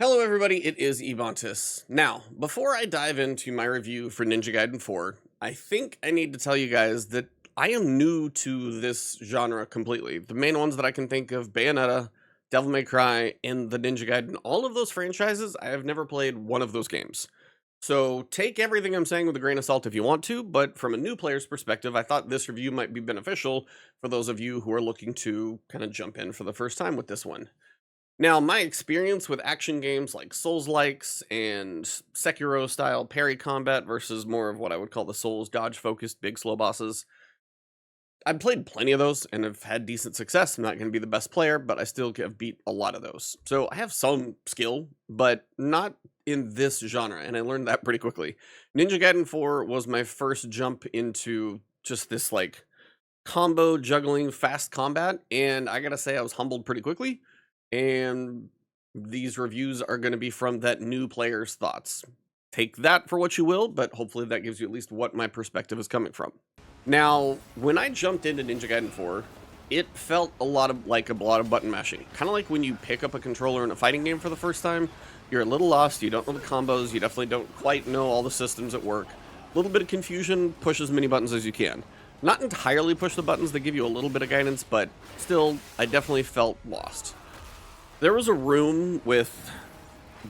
Hello everybody, it is Ebontis. Now, before I dive into my review for Ninja Gaiden 4, I think I need to tell you guys that I am new to this genre completely. The main ones that I can think of, Bayonetta, Devil May Cry, and the Ninja Gaiden, all of those franchises, I have never played one of those games. So take everything I'm saying with a grain of salt if you want to, but from a new player's perspective, I thought this review might be beneficial for those of you who are looking to kind of jump in for the first time with this one. Now, my experience with action games like Souls-likes and Sekiro-style parry combat versus more of what I would call the Souls dodge-focused big slow bosses, I've played plenty of those and have had decent success. I'm not going to be the best player, but I still have beat a lot of those. So I have some skill, but not in this genre, and I learned that pretty quickly. Ninja Gaiden 4 was my first jump into just this like combo juggling fast combat, and I gotta say I was humbled pretty quickly. And these reviews are going to be from that new player's thoughts. Take that for what you will, but hopefully that gives you at least what my perspective is coming from. Now, when I jumped into Ninja Gaiden 4, it felt a lot of button mashing. Kind of like when you pick up a controller in a fighting game for the first time, you're a little lost, you don't know the combos, you definitely don't quite know all the systems at work. A little bit of confusion, push as many buttons as you can. Not entirely push the buttons, they give you a little bit of guidance, but still, I definitely felt lost. There was a room with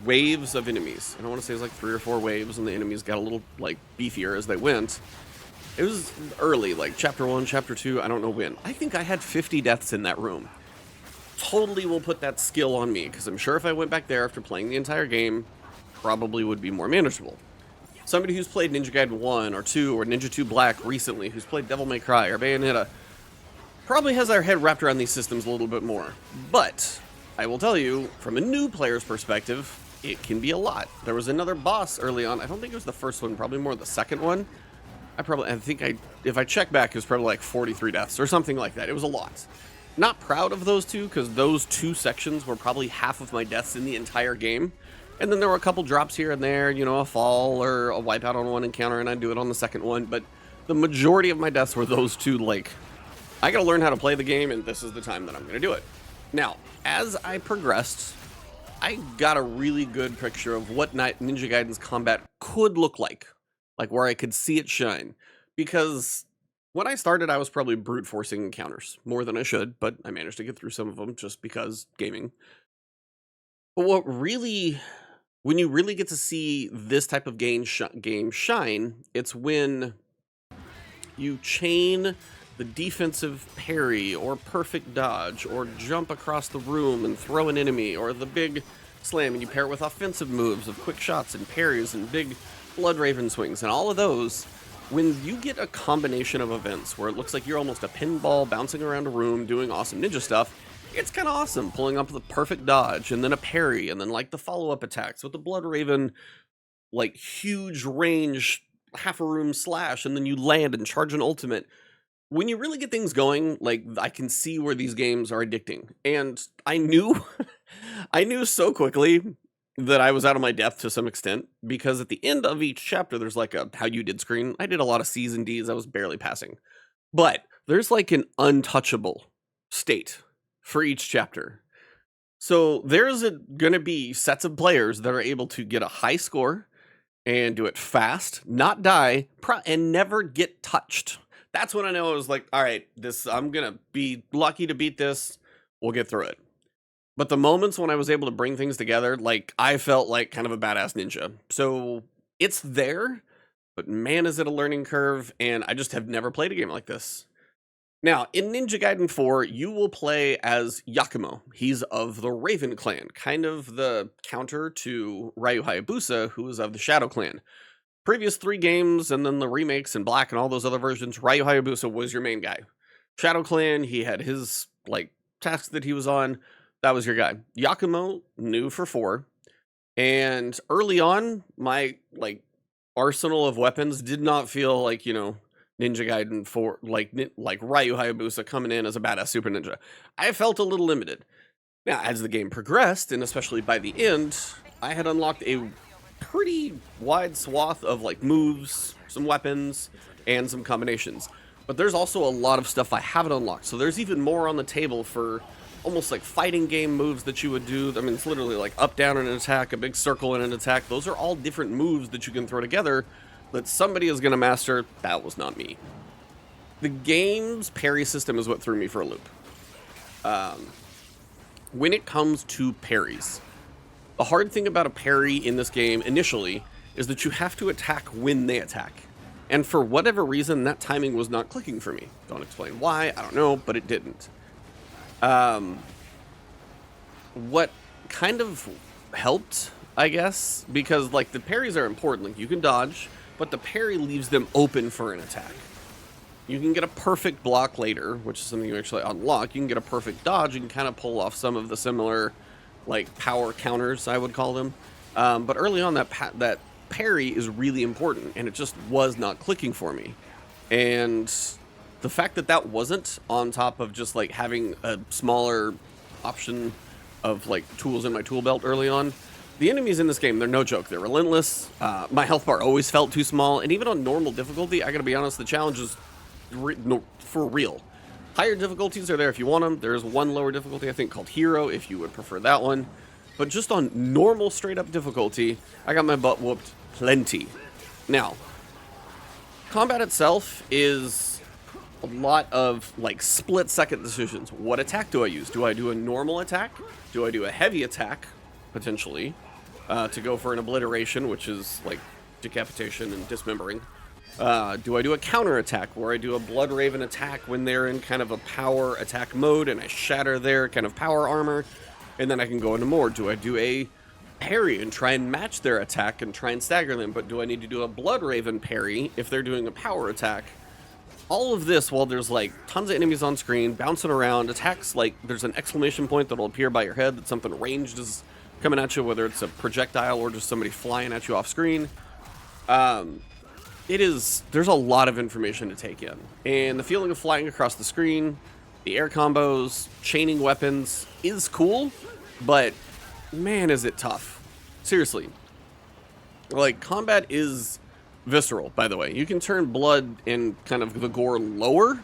waves of enemies. I don't want to say it was like 3 or 4 waves, and the enemies got a little like beefier as they went. It was early, like chapter 1, chapter 2, I don't know when. I think I had 50 deaths in that room. Totally will put that skill on me, because I'm sure if I went back there after playing the entire game, probably would be more manageable. Somebody who's played Ninja Gaiden 1 or 2 or Ninja 2 Black recently, who's played Devil May Cry or Bayonetta, probably has their head wrapped around these systems a little bit more. But I will tell you, from a new player's perspective, it can be a lot. There was another boss early on. I don't think it was the first one, probably more the second one. If I check back, it was probably like 43 deaths or something like that. It was a lot. Not proud of those two, because those two sections were probably half of my deaths in the entire game. And then there were a couple drops here and there, you know, a fall or a wipeout on one encounter, and I'd do it on the second one. But the majority of my deaths were those two, like, I gotta learn how to play the game, and this is the time that I'm gonna do it. Now, as I progressed, I got a really good picture of what Ninja Gaiden's combat could look like where I could see it shine. Because when I started, I was probably brute forcing encounters more than I should, but I managed to get through some of them just because gaming. But when you really get to see this type of game shine, it's when you chain the defensive parry or perfect dodge or jump across the room and throw an enemy, or the big slam, and you pair it with offensive moves of quick shots and parries and big blood raven swings, and all of those. When you get a combination of events where it looks like you're almost a pinball bouncing around a room doing awesome ninja stuff, it's kind of awesome. Pulling up the perfect dodge and then a parry and then like the follow-up attacks with the blood raven, like huge range half a room slash, and then you land and charge an ultimate. When you really get things going, like, I can see where these games are addicting. And I knew I knew so quickly that I was out of my depth to some extent, because at the end of each chapter there's like a how you did screen. I did a lot of C's and D's, I was barely passing. But there's like an untouchable state for each chapter. So there's gonna be sets of players that are able to get a high score and do it fast, not die, and never get touched. That's when I know I was like, all right, I'm gonna be lucky to beat this. We'll get through it. But the moments when I was able to bring things together, like, I felt like kind of a badass ninja. So it's there, but man, is it a learning curve, and I just have never played a game like this. Now, in Ninja Gaiden 4, you will play as Yakumo. He's of the Raven Clan, kind of the counter to Ryu Hayabusa, who is of the Shadow Clan. Previous 3 games, and then the remakes in Black and all those other versions, Ryu Hayabusa was your main guy. Shadow Clan, he had his, like, tasks that he was on. That was your guy. Yakumo, new for 4. And early on, my, like, arsenal of weapons did not feel like, you know, Ninja Gaiden 4, like Ryu Hayabusa coming in as a badass super ninja. I felt a little limited. Now, as the game progressed, and especially by the end, I had unlocked a pretty wide swath of like moves, some weapons, and some combinations. But there's also a lot of stuff I haven't unlocked, so there's even more on the table for almost like fighting game moves that you would do. I mean, it's literally like up, down, and an attack, a big circle and an attack. Those are all different moves that you can throw together that somebody is going to master. That was not me. The game's parry system is what threw me for a loop. When it comes to parries, the hard thing about a parry in this game initially is that you have to attack when they attack. And for whatever reason, that timing was not clicking for me. Don't explain why, I don't know, but it didn't. What kind of helped, I guess, because like the parries are important, like you can dodge, but the parry leaves them open for an attack. You can get a perfect block later, which is something you actually unlock. You can get a perfect dodge. You can kind of pull off some of the similar, like, power counters, I would call them. But early on, that parry is really important, and it just was not clicking for me. And the fact that that wasn't on top of just, like, having a smaller option of, like, tools in my tool belt early on. The enemies in this game, they're no joke. They're relentless. My health bar always felt too small, and even on normal difficulty, I gotta be honest, the challenge is for real. Higher difficulties are there if you want them. There's one lower difficulty, I think, called Hero, if you would prefer that one. But just on normal, straight-up difficulty, I got my butt whooped plenty. Now, combat itself is a lot of, like, split-second decisions. What attack do I use? Do I do a normal attack? Do I do a heavy attack, potentially, to go for an obliteration, which is, like, decapitation and dismembering? Do I do a counter attack where I do a Blood Raven attack when they're in kind of a power attack mode and I shatter their kind of power armor, and then I can go into more? Do I do a parry and try and match their attack and try and stagger them? But do I need to do a Blood Raven parry if they're doing a power attack? All of this while there's like tons of enemies on screen bouncing around, attacks, like there's an exclamation point that'll appear by your head that something ranged is coming at you, whether it's a projectile or just somebody flying at you off screen. There's a lot of information to take in. And the feeling of flying across the screen, the air combos, chaining weapons is cool, but man, is it tough. Seriously. Like, combat is visceral, by the way. You can turn blood and kind of the gore lower.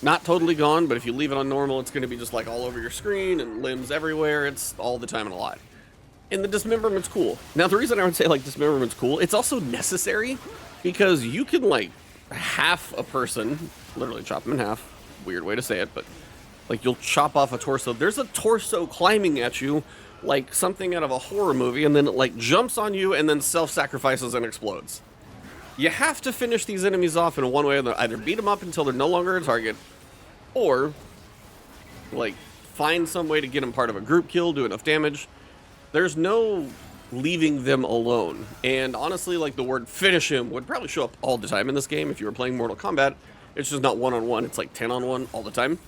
Not totally gone, but if you leave it on normal, it's going to be just like all over your screen and limbs everywhere. It's all the time and a lot. And the dismemberment's cool. Now, the reason I would say, like, dismemberment's cool, it's also necessary. Because you can, like, half a person, literally chop them in half, weird way to say it, but, like, you'll chop off a torso. There's a torso climbing at you, like something out of a horror movie, and then it, like, jumps on you and then self-sacrifices and explodes. You have to finish these enemies off in one way or the other. Either beat them up until they're no longer a target, or, like, find some way to get them part of a group kill, do enough damage. There's no leaving them alone. And honestly, like, the word finish him would probably show up all the time in this game if you were playing Mortal Kombat. It's just not one-on-one, it's like 10-on-1 all the time.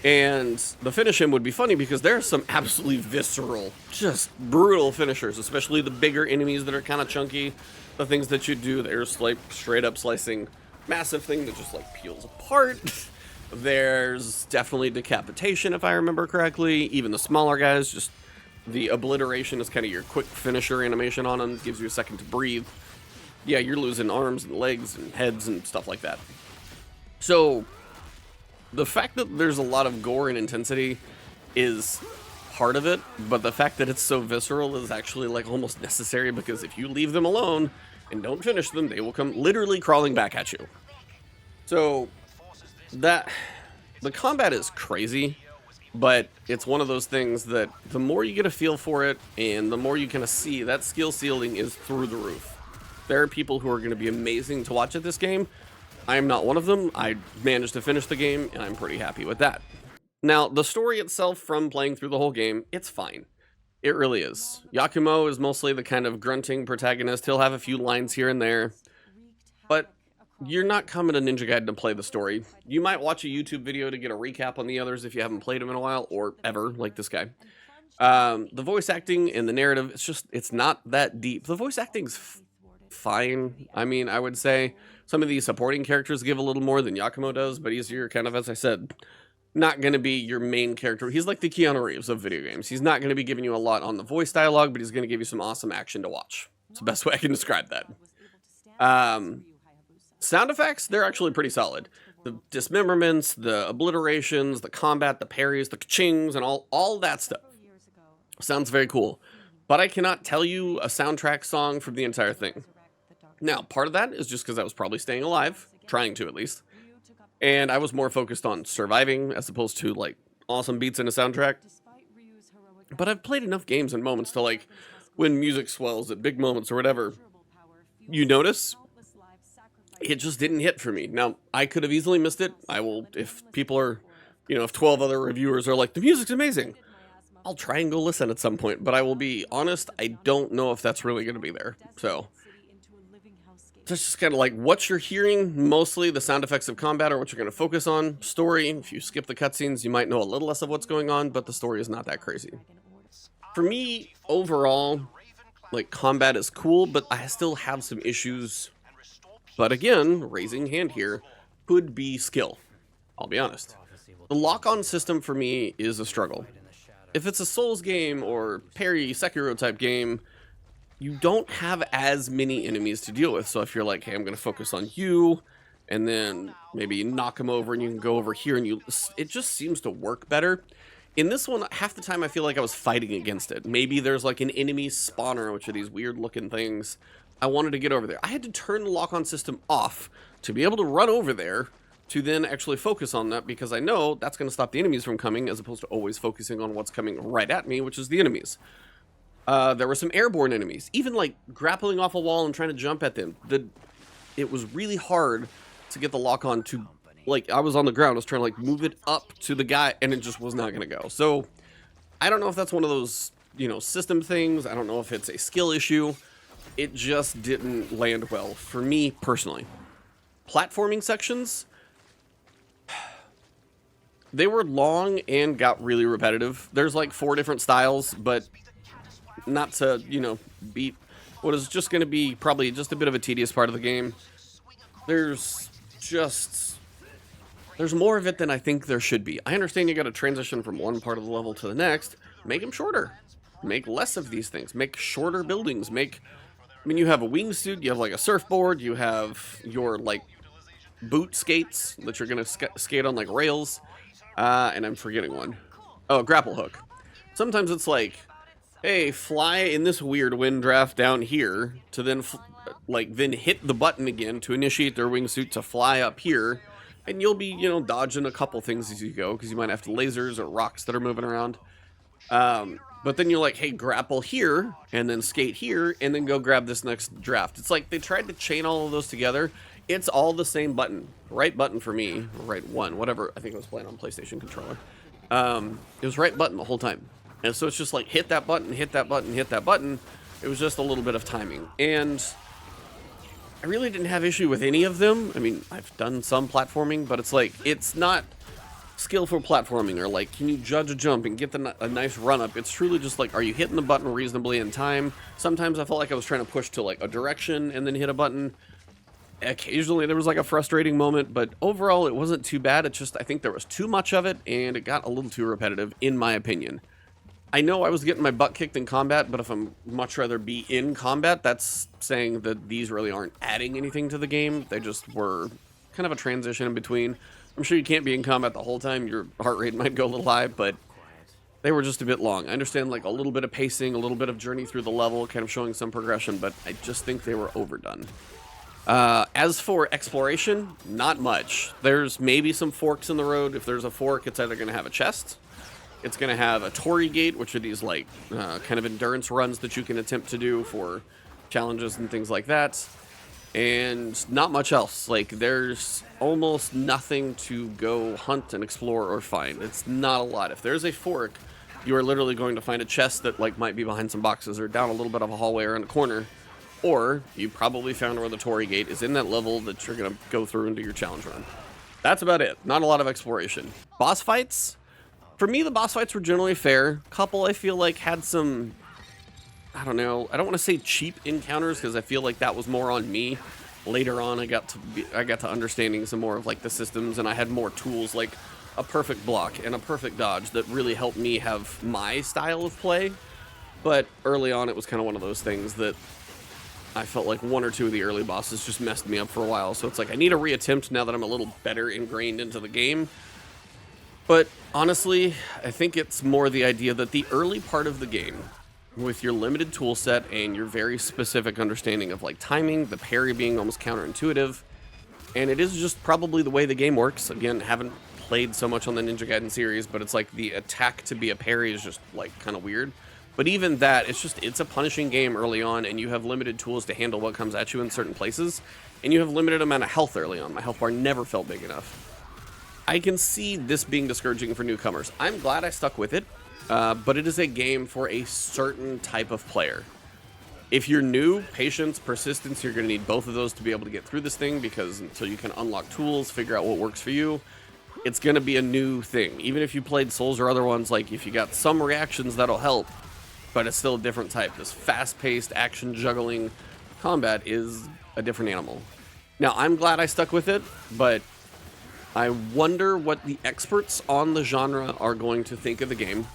And the finish him would be funny because there are some absolutely visceral, just brutal finishers, especially the bigger enemies that are kind of chunky. The things that you do, there's like straight up slicing, massive thing that just like peels apart. There's definitely decapitation, if I remember correctly. Even the smaller guys, just the obliteration is kind of your quick finisher animation on them, gives you a second to breathe. Yeah, you're losing arms and legs and heads and stuff like that. So, the fact that there's a lot of gore and intensity is part of it, but the fact that it's so visceral is actually like almost necessary, because if you leave them alone and don't finish them, they will come literally crawling back at you. So, the combat is crazy. But it's one of those things that the more you get a feel for it and the more you kind of see, that skill ceiling is through the roof. There are people who are going to be amazing to watch at this game. I am not one of them. I managed to finish the game, and I'm pretty happy with that. Now, the story itself from playing through the whole game, it's fine. It really is. Yakumo is mostly the kind of grunting protagonist. He'll have a few lines here and there. But you're not coming to Ninja Gaiden to play the story. You might watch a YouTube video to get a recap on the others if you haven't played them in a while, or ever, like this guy. The voice acting and the narrative, it's not that deep. The voice acting's fine. I mean, I would say some of these supporting characters give a little more than Yakumo does, but he's your kind of, as I said, not going to be your main character. He's like the Keanu Reeves of video games. He's not going to be giving you a lot on the voice dialogue, but he's going to give you some awesome action to watch. It's the best way I can describe that. Sound effects, they're actually pretty solid. The dismemberments, the obliterations, the combat, the parries, the chings, and all that stuff. Sounds very cool. But I cannot tell you a soundtrack song from the entire thing. Now, part of that is just because I was probably staying alive, trying to at least. And I was more focused on surviving as opposed to like awesome beats in a soundtrack. But I've played enough games and moments to like when music swells at big moments or whatever, you notice it just didn't hit for me. Now, I could have easily missed it. I will, if people are, if 12 other reviewers are like, the music's amazing, I'll try and go listen at some point. But I will be honest, I don't know if that's really going to be there. So that's just kind of like what you're hearing, mostly the sound effects of combat are what you're going to focus on. Story, if you skip the cutscenes, you might know a little less of what's going on, but the story is not that crazy. For me, overall, like combat is cool, but I still have some issues. But again, raising hand here, could be skill. I'll be honest. The lock-on system for me is a struggle. If it's a Souls game or parry, Sekiro type game, you don't have as many enemies to deal with. So if you're like, hey, I'm going to focus on you, and then maybe you knock them over and you can go over here, and it just seems to work better. In this one, half the time I feel like I was fighting against it. Maybe there's like an enemy spawner, which are these weird looking things. I wanted to get over there. I had to turn the lock-on system off to be able to run over there to then actually focus on that, because I know that's going to stop the enemies from coming as opposed to always focusing on what's coming right at me, which is the enemies. There were some airborne enemies, even like grappling off a wall and trying to jump at them. It was really hard to get the lock-on to, like, I was on the ground, I was trying to like move it up to the guy, and it just was not going to go. So I don't know if that's one of those, system things. I don't know if it's a skill issue. It just didn't land well for me personally. Platforming sections, they were long and got really repetitive. There's like 4 different styles, but not to, beat what is just going to be probably just a bit of a tedious part of the game. There's more of it than I think there should be. I understand you got to transition from one part of the level to the next. Make them shorter. Make less of these things. Make shorter buildings. You have a wingsuit, you have like a surfboard, you have your like boot skates that you're going to skate on like rails, and I'm forgetting one. Oh, grapple hook. Sometimes it's like, hey, fly in this weird wind draft down here to then then hit the button again to initiate their wingsuit to fly up here, and you'll be, dodging a couple things as you go, because you might have lasers or rocks that are moving around. But then you're like, hey, grapple here, and then skate here, and then go grab this next draft. It's like they tried to chain all of those together. It's all the same button. Right button for me, right one, whatever. I think I was playing on PlayStation controller. It was right button the whole time. And so it's just like, hit that button, hit that button, hit that button. It was just a little bit of timing. And I really didn't have issue with any of them. I've done some platforming, but it's like, it's not skillful platforming, or like, can you judge a jump and get a nice run up? It's truly just like, are you hitting the button reasonably in time? Sometimes I felt like I was trying to push to like a direction and then hit a button. Occasionally there was like a frustrating moment, but overall it wasn't too bad. It's just, I think there was too much of it and it got a little too repetitive, in my opinion. I know I was getting my butt kicked in combat, but if I'm much rather be in combat, that's saying that these really aren't adding anything to the game. They just were kind of a transition in between. I'm sure you can't be in combat the whole time. Your heart rate might go a little high, but they were just a bit long. I understand like a little bit of pacing, a little bit of journey through the level, kind of showing some progression, but I just think they were overdone. As for exploration, not much. There's maybe some forks in the road. If there's a fork, it's either going to have a chest, it's going to have a Torii gate, which are these like kind of endurance runs that you can attempt to do for challenges and things like that. And not much else. Like, there's almost nothing to go hunt and explore or find. It's not a lot. If there's a fork, you are literally going to find a chest that like might be behind some boxes or down a little bit of a hallway or in a corner. Or you probably found where the Torii gate is in that level that you're going to go through and do your challenge run. That's about it. Not a lot of exploration. Boss fights? For me, the boss fights were generally fair. Couple I feel like had some, I don't know, I don't want to say cheap encounters, because I feel like that was more on me. Later on, I got to understanding some more of like the systems, and I had more tools like a perfect block and a perfect dodge that really helped me have my style of play. But early on, it was kind of one of those things that I felt like one or two of the early bosses just messed me up for a while. So it's like I need a reattempt now that I'm a little better ingrained into the game. But honestly, I think it's more the idea that the early part of the game, with your limited tool set and your very specific understanding of like timing, the parry being almost counterintuitive, and it is just probably the way the game works. Again, haven't played so much on the Ninja Gaiden series, but it's like the attack to be a parry is just like kind of weird. But even that, it's a punishing game early on, and you have limited tools to handle what comes at you in certain places, and you have limited amount of health early on. My health bar never felt big enough. I can see this being discouraging for newcomers. I'm glad I stuck with it, but it is a game for a certain type of player. If you're new, patience, persistence, you're going to need both of those to be able to get through this thing, because until you can unlock tools, figure out what works for you, it's going to be a new thing. Even if you played Souls or other ones, like if you got some reactions, that'll help, but it's still a different type. This fast-paced, action juggling combat is a different animal. Now, I'm glad I stuck with it, but I wonder what the experts on the genre are going to think of the game.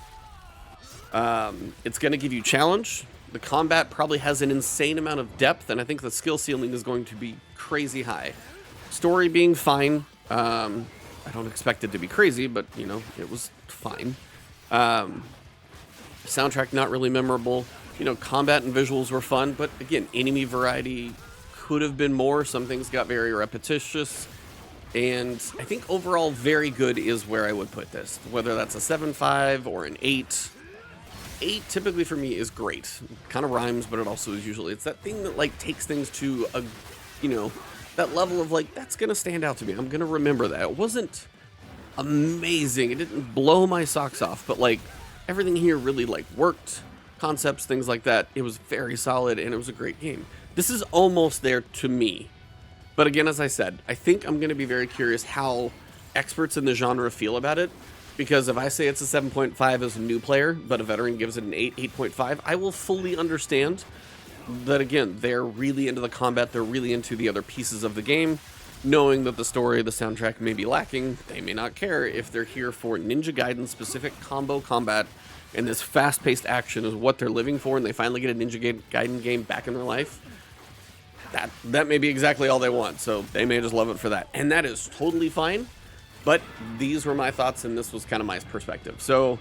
It's going to give you challenge. The combat probably has an insane amount of depth, and I think the skill ceiling is going to be crazy high. Story being fine. I don't expect it to be crazy, but, you know, it was fine. Soundtrack not really memorable. You know, combat and visuals were fun, but again, enemy variety could have been more. Some things got very repetitious. And I think overall very good is where I would put this. Whether that's a 7.5 or an 8. 8 typically for me is great. Kind of rhymes, but it also is usually, it's that thing that like takes things to a, you know, that level of like, that's gonna stand out to me. I'm gonna remember that. It wasn't amazing. It didn't blow my socks off, but like everything here really like worked. Concepts, things like that. It was very solid, and it was a great game. This is almost there to me. But again, as I said, I think I'm going to be very curious how experts in the genre feel about it. Because if I say it's a 7.5 as a new player, but a veteran gives it an 8, 8.5, I will fully understand that, again, they're really into the combat, they're really into the other pieces of the game. Knowing that the story, the soundtrack may be lacking, they may not care. If they're here for Ninja Gaiden specific combo combat, and this fast-paced action is what they're living for, and they finally get a Ninja Gaiden game back in their life, that may be exactly all they want, so they may just love it for that. And that is totally fine, but these were my thoughts, and this was kind of my perspective. So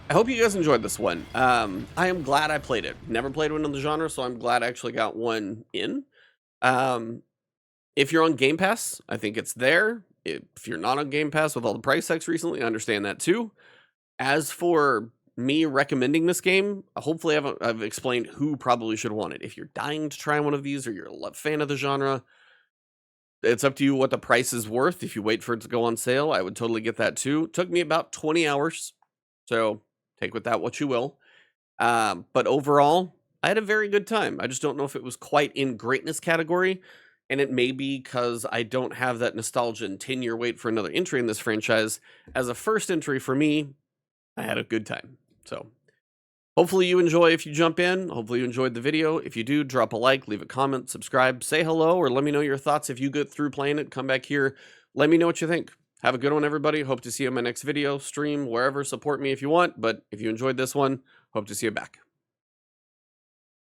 I hope you guys enjoyed this one. I am glad I played it. Never played one in the genre, so I'm glad I actually got one in. If you're on Game Pass, I think it's there. If you're not on Game Pass with all the price hikes recently, I understand that too. As for me recommending this game, hopefully I've explained who probably should want it. If you're dying to try one of these, or you're a fan of the genre, it's up to you what the price is worth. If you wait for it to go on sale, I would totally get that too. It took me about 20 hours, so take with that what you will. But overall, I had a very good time. I just don't know if it was quite in greatness category, and it may be because I don't have that nostalgia and 10-year wait for another entry in this franchise. As a first entry for me, I had a good time. So hopefully you enjoy if you jump in. Hopefully you enjoyed the video. If you do, drop a like, leave a comment, subscribe, say hello, or let me know your thoughts. If you get through playing it, come back here. Let me know what you think. Have a good one, everybody. Hope to see you in my next video, stream, wherever. Support me if you want. But if you enjoyed this one, hope to see you back.